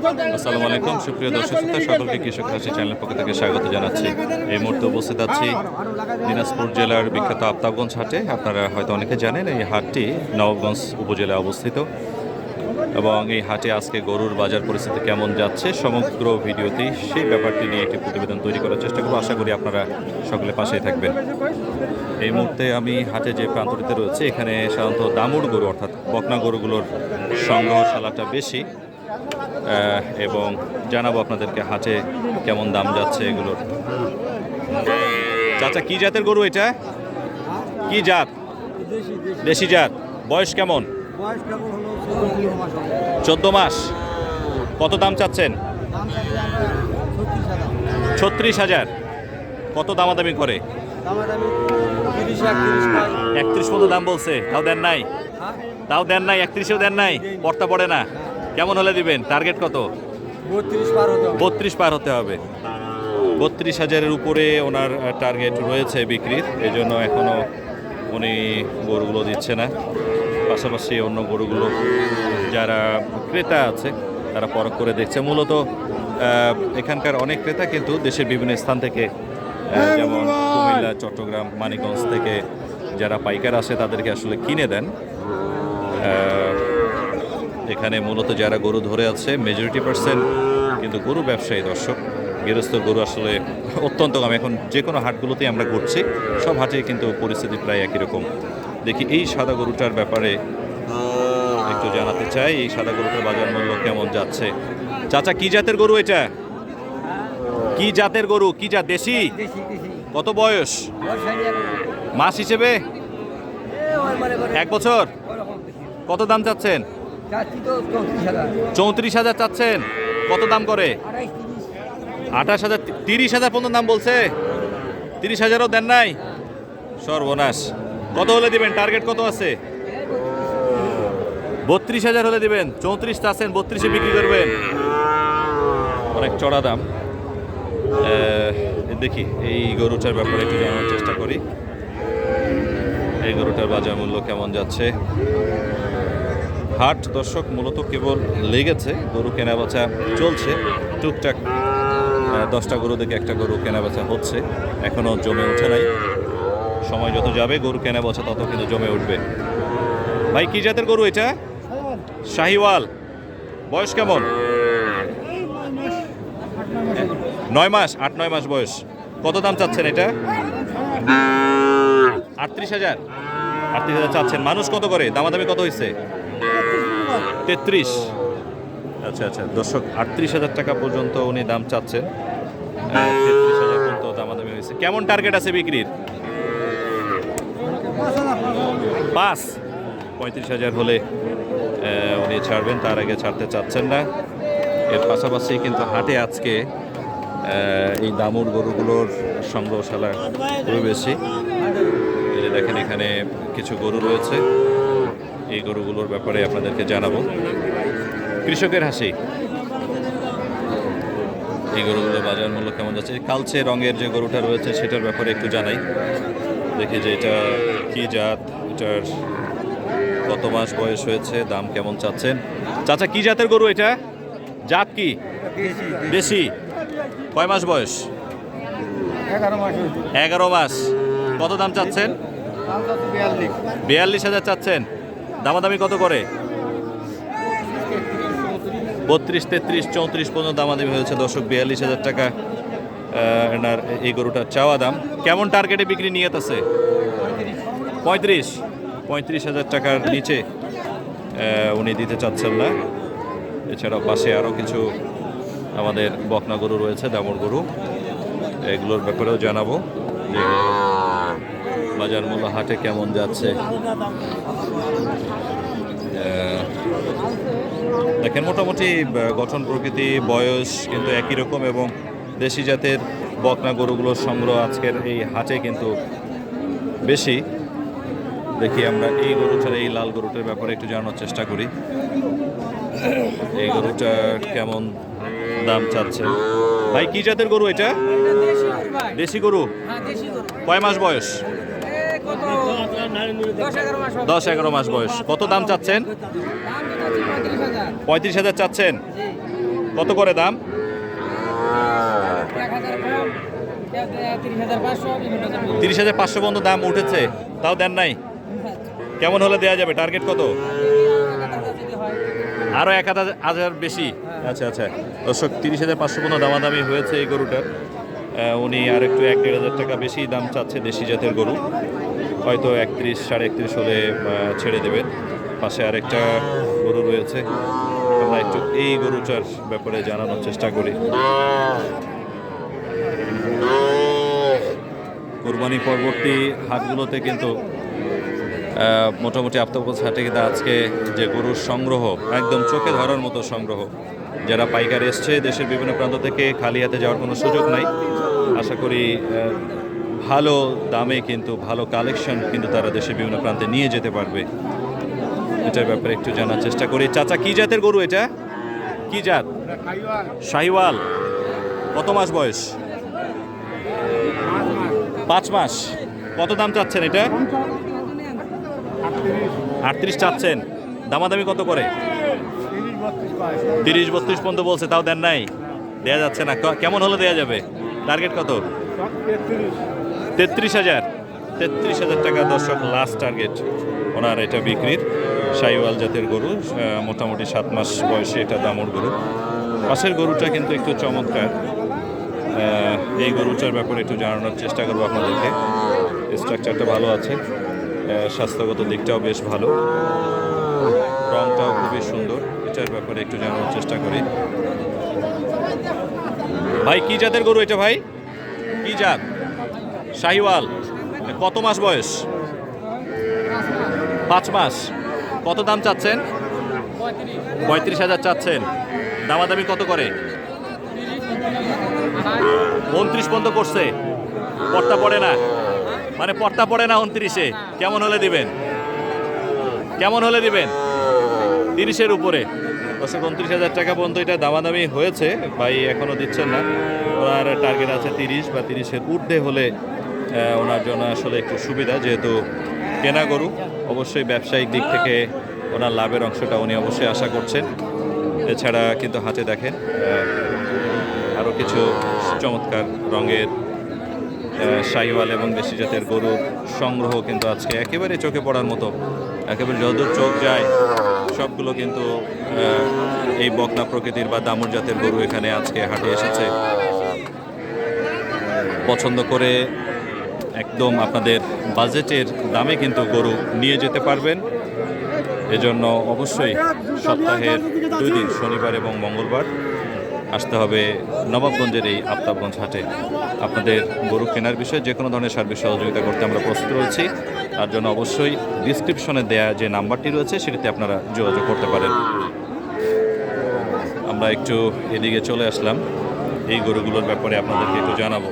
আসসালামু আলাইকুম সুপ্রিয় দর্শক শ্রোতা, সকলকে কৃষক হাসি চ্যানেলের পক্ষ থেকে স্বাগত জানাচ্ছি। এই মুহূর্তে উপস্থিত আছি দিনাজপুর জেলার বিখ্যাত আফতাবগঞ্জ হাটে। আপনারা হয়তো অনেকে জানেন এই হাটটি নবাবগঞ্জ উপজেলায় অবস্থিত এবং এই হাটে আজকে গরুর বাজার পরিস্থিতি কেমন যাচ্ছে সমগ্র ভিডিওতেই সেই ব্যাপারটি নিয়ে একটি প্রতিবেদন তৈরি করার চেষ্টা করব। আশা করি আপনারা সকলে পাশেই থাকবেন। এই মুহূর্তে আমি হাটে যে প্রান্তটিতে রয়েছে, এখানে সাধারণত দামুড় গরু অর্থাৎ বকনা গরুগুলোর সংগ্রহশালাটা বেশি এবং জানাবো আপনাদেরকে হাটে কেমন দাম যাচ্ছে এগুলোর। চাচা, কি জাতের গরু এটা? কি জাত? দেশি জাত। বয়স কেমন? 14 মাস। কত দাম চাচ্ছেন? 36,000। কত দামাদামি করে? 31 পর্যন্ত দাম বলছে। তাও দেন নাই? 31-এও দেন নাই? পড়তা পড়ে না? কেমন হলে দিবেন? টার্গেট কত? 32 পার হতে হবে। 32,000-এর উপরে ওনার টার্গেট রয়েছে বিক্রির, এই জন্য এখনও উনি গরুগুলো দিচ্ছে না। পাশাপাশি অন্য গরুগুলো যারা ক্রেতা আছে তারা পরখ করে দেখছে। মূলত এখানকার অনেক ক্রেতা কিন্তু দেশের বিভিন্ন স্থান থেকে, যেমন কুমিল্লা, চট্টগ্রাম, মানিকগঞ্জ থেকে যারা পাইকার আসে তাদেরকে আসলে কিনে দেন। এখানে মূলত যারা গরু ধরে আছে মেজরিটি পার্সেন্ট কিন্তু গরু ব্যবসায়ী। দর্শক, গৃহস্থ গরু আসলে অত্যন্ত কম। এখন যে কোনো হাটগুলোতেই আমরা ঘুরছি, সব হাটে কিন্তু পরিস্থিতি প্রায় একই রকম। দেখি এই সাদা গরুটার ব্যাপারে একটু জানাতে চাই, এই সাদা গরুটার বাজার মূল্য কেমন যাচ্ছে। চাচা, কি জাতের গরু এটা? কি জাতের গরু? কি জাত? দেশি? কত বয়স? মাস হিসেবে 1 বছর। কত দাম চাচ্ছেন? 34,000 চাচ্ছেন। কত দাম করে? 28,000। 30,000 পর্যন্ত দাম বলছে। 30,000ও দেন নাই? সর্বনাশ। কত হলে দিবেন? টার্গেট কত আছে? 32,000 হলে দিবেন। 34 চাচ্ছেন, 32-এ বিক্রি করবেন। অনেক চড়া দাম। দেখি এই গরুটার ব্যাপারে একটু জানার চেষ্টা করি। এই গরুটার বাজার মূল্য কেমন যাচ্ছে। হাট দর্শক মূলত কেবল লেগেছে, গরু কেনাবেচা চলছে টুকটাক। 10টা গরু থেকে একটা গরু কেনাবেচা হচ্ছে, এখনও জমে ওঠে নাই। সময় যত যাবে গরু কেনাবেচা তত কিন্তু জমে উঠবে। ভাই, কি জাতের গরু এটা? শাহিওয়াল। বয়স কেমন? 9 মাস। 8-9 মাস বয়স। কত দাম চাচ্ছেন এটা? 38,000। 38,000 চাচ্ছেন। মানুষ কত করে? দামাদামি কত হয়েছে? 33। আচ্ছা আচ্ছা দর্শক, 38,000 টাকা পর্যন্ত উনি দাম চাচ্ছেন। 33,000 পর্যন্ত দামাদামি হয়েছে। কেমন টার্গেট আছে বিক্রির? 5। 35,000 হলে উনি ছাড়বেন, তার আগে ছাড়তে চাচ্ছেন না। এর পাশাপাশি কিন্তু হাটে আজকে এই দামুর গরুগুলোর সংগ্রহশালা খুবই বেশি। এই যে দেখেন, এখানে কিছু গরু রয়েছে, এই গরুগুলোর ব্যাপারে আপনাদেরকে জানাবো। কৃষকের হাসি। এই গরুগুলোর বাজার মূল্য কেমন যাচ্ছে। কালচে রঙের যে গরুটা রয়েছে সেটার ব্যাপারে একটু জানাই। দেখি যে এটা কি জাত, এটার কত মাস বয়স হয়েছে, দাম কেমন চাচ্ছেন। চাচা, কি জাতের গরু এটা? জাত কি? দেশি। কয় মাস বয়স? 11 মাস। কত দাম চাচ্ছেন? 42,000 চাচ্ছেন। দামাদামি কত করে? 32, 33, 34 পর্যন্ত দামাদামি হয়েছে দর্শক। 42,000 টাকা এনার এই গরুটার চাওয়া দাম। কেমন টার্গেটে বিক্রি নিয়ত আছে? 35। 35,000 টাকার নিচে উনি দিতে চাচ্ছেন না। এছাড়াও পাশে আরও কিছু আমাদের বকনা গরু রয়েছে, দামুর গরু, এগুলোর ব্যাপারেও জানাবো যে বাজার মূল্য হাটে কেমন যাচ্ছে। দেখেন, মোটামুটি গঠন প্রকৃতি, বয়স কিন্তু একই রকম এবং দেশি জাতের বকনা গরুগুলোর সংগ্রহ আজকের এই হাটে কিন্তু বেশি। দেখি আমরা এই গরুটার, এই লাল গরুটার ব্যাপারে একটু জানার চেষ্টা করি। এই গরুটা কেমন দাম চাচ্ছে? ভাই, কি জাতের গরু এটা? দেশি গরু। কয় মাস বয়স? 10-11 মাস বয়স। কত দাম চাচ্ছেন? 35,000 চাচ্ছেন। কত করে দাম? 30,500 পর্যন্ত দাম উঠেছে, তাও দেন নাই? কেমন হলে দেওয়া যাবে? টার্গেট কত? আরও 1,000 বেশি? আচ্ছা আচ্ছা দর্শক, 30,500 পর্যন্ত দামাদামি হয়েছে এই গরুটার। উনি আর একটু 1-1.5 টাকা বেশি দাম চাচ্ছে, দেশি জাতের গরু। হয়তো 31-31.5 হলে ছেড়ে দেবেন। পাশে আরেকটা গরু রয়েছে, আমরা একটু এই গরুটার ব্যাপারে জানানোর চেষ্টা করি। কোরবানি পরবর্তী হাটগুলোতে কিন্তু মোটামুটি আফতাবগঞ্জ হাটে কিন্তু আজকে যে গরুর সংগ্রহ, একদম চোখে ধরার মতো সংগ্রহ। যারা পাইকার এসছে দেশের বিভিন্ন প্রান্ত থেকে, খালি হাতে যাওয়ার কোনো সুযোগ নাই। আশা করি ভালো দামে কিন্তু ভালো কালেকশন কিন্তু তারা দেশের বিভিন্ন প্রান্তে নিয়ে যেতে পারবে। এটার ব্যাপারে একটু জানার চেষ্টা করি। চাচা, কি জাতের গরু এটা? কি জাত? শাহিওয়াল। কত মাস বয়স? 5 মাস। কত দাম চাচ্ছেন এটা? 38 চাচ্ছেন। দামাদামি কত করে? 30-32 পর্যন্ত বলছে, তাও দেন নাই? দেয়া যাচ্ছে না? কেমন হলে দেয়া যাবে? টার্গেট কত? 33,000। 33,000 টাকা দর্শক লাস্ট টার্গেট ওনার এটা বিক্রির। শাহিওয়াল জাতের গরু, মোটামুটি 7 মাস বয়সে এটা দামুর গরু। পাশের গরুটা কিন্তু একটু চমৎকার। এই গরুটার ব্যাপারে একটু জানানোর চেষ্টা করবো আপনাদেরকে। স্ট্রাকচারটা ভালো আছে, স্বাস্থ্যগত দিকটাও বেশ ভালো, রংটাও খুবই সুন্দর। এটার ব্যাপারে একটু জানানোর চেষ্টা করি। ভাই, কি জাতের গরু এটা? ভাই, কি জাত? শাহিওয়াল। কত মাস বয়স? 5 মাস। কত দাম চাচ্ছেন? 35,000 চাচ্ছেন। দামাদামি কত করে? 29 পর্যন্ত করছে। পর্তা পড়ে না? মানে পর্তা পড়ে না 29-এ? কেমন হলে দিবেন? কেমন হলে দিবেন? 30-এর উপরে। দর্শক, 29,000 টাকা পর্যন্ত এটা দামাদামি হয়েছে। ভাই এখনো দিচ্ছেন না। ওনার টার্গেট আছে 30 বা 30-এর ঊর্ধ্বে হলে ওনার জন্য আসলে একটু সুবিধা, যেহেতু কেনা গরু। অবশ্যই ব্যবসায়িক দিক থেকে ওনার লাভের অংশটা উনি অবশ্যই আশা করছেন। এছাড়া কিন্তু হাতে দেখেন আরও কিছু চমৎকার রঙের শাহিওয়াল এবং দেশি জাতের গরুর সংগ্রহ কিন্তু আজকে একেবারে চোখে পড়ার মতো। একেবারে যতদূর চোখ যায় সবগুলো কিন্তু এই বকনা প্রকৃতির বা দামুর জাতের গরু এখানে আজকে হাটে এসেছে। পছন্দ করে একদম আপনাদের বাজেটের দামে কিন্তু গরু নিয়ে যেতে পারবেন। এজন্য অবশ্যই সপ্তাহের 2 দিন, শনিবার এবং মঙ্গলবার, আসতে হবে নবাবগঞ্জের এই আফতাবগঞ্জ হাটে। আপনাদের গরু কেনার বিষয়ে যে কোনো ধরনের সার্বিক সহযোগিতা করতে আমরা প্রস্তুত রয়েছি। তার জন্য অবশ্যই ডিসক্রিপশনে দেয়া যে নাম্বারটি রয়েছে সেটিতে আপনারা যোগাযোগ করতে পারেন। আমরা একটু এদিকে চলে আসলাম, এই গরুগুলোর ব্যাপারে আপনাদেরকে একটু জানাবো।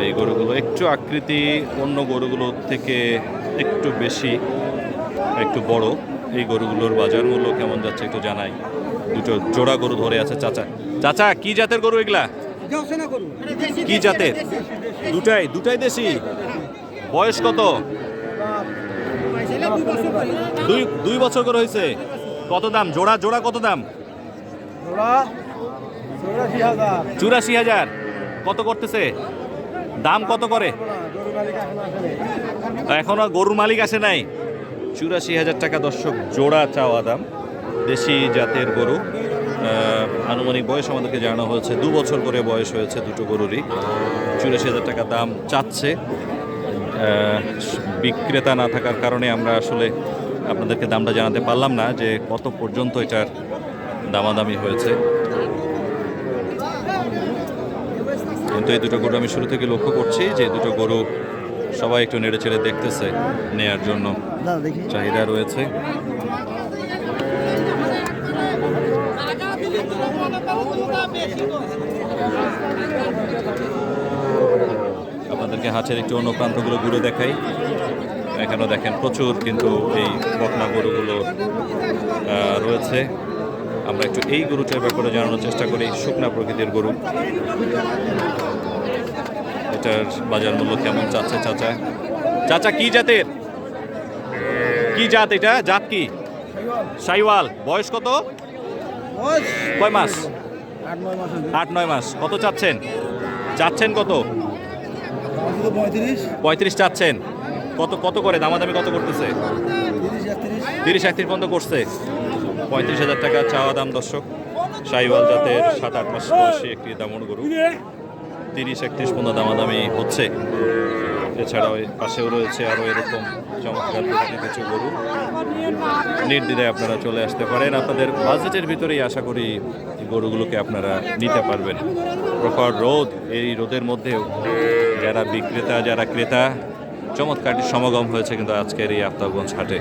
এই গরুগুলো একটু আকৃতি অন্য গরুগুলোর থেকে একটু বেশি, একটু বড়। এই গরুগুলোর বাজার মূল্য কেমন যাচ্ছে একটু জানাই। দুটো জোড়া গরু ধরে আছে চাচা। চাচা, কি জাতের গরু এগুলা? কি জাতের? দুটাই দেশি। বয়স কত? 2 বছর করে হয়েছে। কত দাম জোড়া? জোড়া কত দাম? 84,000। কত করতেছে দাম? কত করে? এখনো গরুর মালিক আসে নাই। 84,000 টাকা দর্শক জোড়া চাওয়া দাম। দেশি জাতের গরু। আনুমানিক বয়স আমাদেরকে জানানো হয়েছে 2 বছর করে বয়স হয়েছে দুটো গরুরই। 84,000 টাকা দাম চাচ্ছে। বিক্রেতা না থাকার কারণে আমরা আসলে আপনাদেরকে দামটা জানাতে পারলাম না যে কত পর্যন্ত এটার দামাদামি হয়েছে। কিন্তু এই দুটো গরু আমি শুরু থেকে লক্ষ্য করছি যে দুটো গরু সবাই একটু নেড়ে চেড়ে দেখতেছে, নেয়ার জন্য চাহিদা রয়েছে। আপনাদেরকে হাটের একটু অন্য প্রান্তগুলো ঘুরে দেখাই। এখানেও দেখেন প্রচুর কিন্তু এই বকনা গরুগুলো রয়েছে। আমরা একটু এই গরুটার ব্যাপারে জানানোর চেষ্টা করি। শুকনা প্রকৃতির গরু, এটার বাজার মূল্য কেমন চাচ্ছে চাচা? চাচা, কি জাতের? কি জাত এটা? জাত কি? শাহিওয়াল। বয়স কত? কয় মাস? 8-9 মাস হয়েছে। 8-9 মাস। কত চাচ্ছেন? চাচ্ছেন কত? 35, 35 চাচ্ছেন। কত কত করে দামাদামি কত করতেছে? 30, 31। 30-31 পর্যন্ত করছে। 35,000 টাকা চাওয়া দাম দর্শক। শাহিওয়াল জাতের 7-8 মাস বয়সী একটি দামুর গরু। 30-31 পর্যন্ত দামাদামি হচ্ছে। এছাড়াও এই পাশেও রয়েছে আরও এরকম চমৎকার কিছু গরু। নির্দ্বিধায় আপনারা চলে আসতে পারেন। আপনাদের বাজেটের ভিতরেই আশা করি এই গরুগুলোকে আপনারা নিতে পারবেন। প্রখর রোদ, এই রোদের মধ্যেও যারা বিক্রেতা যারা ক্রেতা চমৎকার একটি সমাগম হয়েছে কিন্তু আজকের এই আফতাবগঞ্জ হাটে।